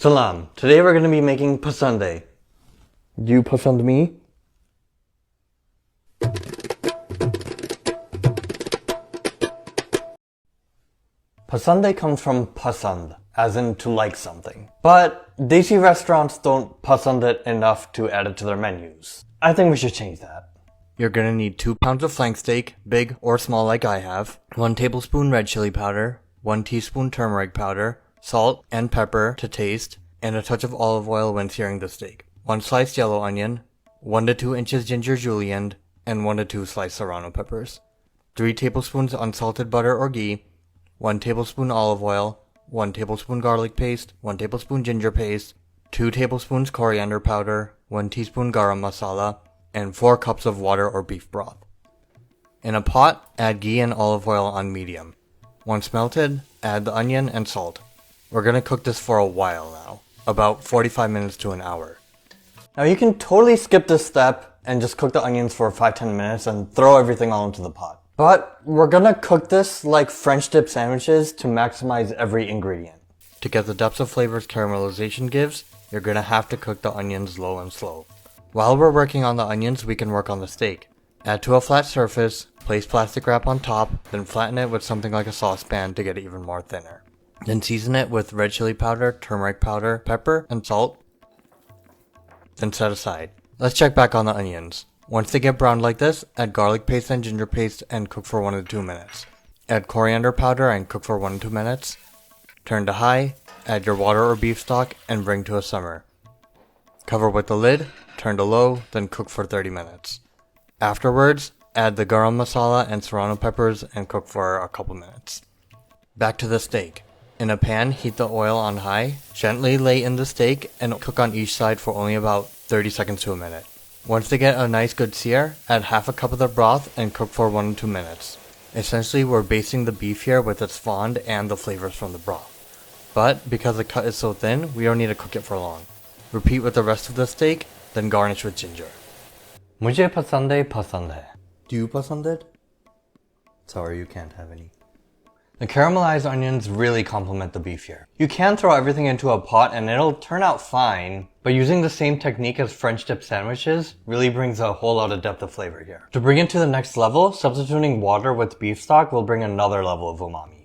Salam. Today we're going to be making pasanda. Do you pasand me? Pasanda comes from pasand, as in to like something. But desi restaurants don't pasand it enough to add it to their menus. I think we should change that. You're gonna need 2 pounds of flank steak, big or small like I have, 1 tablespoon red chili powder, 1 teaspoon turmeric powder, salt and pepper to taste, and a touch of olive oil when searing the steak, 1 sliced yellow onion, 1 to 2 inches ginger julienned, and 1 to 2 sliced serrano peppers, 3 tablespoons unsalted butter or ghee, 1 tablespoon olive oil, 1 tablespoon garlic paste, 1 tablespoon ginger paste, 2 tablespoons coriander powder, 1 teaspoon garam masala, and 4 cups of water or beef broth. In a pot, add ghee and olive oil on medium. Once melted, add the onion and salt. We're gonna cook this for a while now, about 45 minutes to an hour. Now you can totally skip this step and just cook the onions for 5-10 minutes and throw everything all into the pot. But we're gonna cook this like French dip sandwiches to maximize every ingredient. To get the depths of flavors caramelization gives, you're gonna have to cook the onions low and slow. While we're working on the onions, we can work on the steak. Add to a flat surface, place plastic wrap on top, then flatten it with something like a saucepan to get it even more thinner. Then season it with red chili powder, turmeric powder, pepper, and salt. Then set aside. Let's check back on the onions. Once they get browned like this, add garlic paste and ginger paste and cook for 1 to 2 minutes. Add coriander powder and cook for 1 to 2 minutes. Turn to high, add your water or beef stock, and bring to a simmer. Cover with the lid, turn to low, then cook for 30 minutes. Afterwards, add the garam masala and serrano peppers and cook for a couple minutes. Back to the steak. In a pan, heat the oil on high, gently lay in the steak, and cook on each side for only about 30 seconds to a minute. Once they get a nice good sear, add half a cup of the broth and cook for 1 to 2 minutes. Essentially, we're basting the beef here with its fond and the flavors from the broth. But because the cut is so thin, we don't need to cook it for long. Repeat with the rest of the steak, then garnish with ginger. Mujhe pasand hai. Do you pasand it? Sorry, you can't have any. The caramelized onions really complement the beef here. You can throw everything into a pot and it'll turn out fine, but using the same technique as French dip sandwiches really brings a whole lot of depth of flavor here. To bring it to the next level, substituting water with beef stock will bring another level of umami.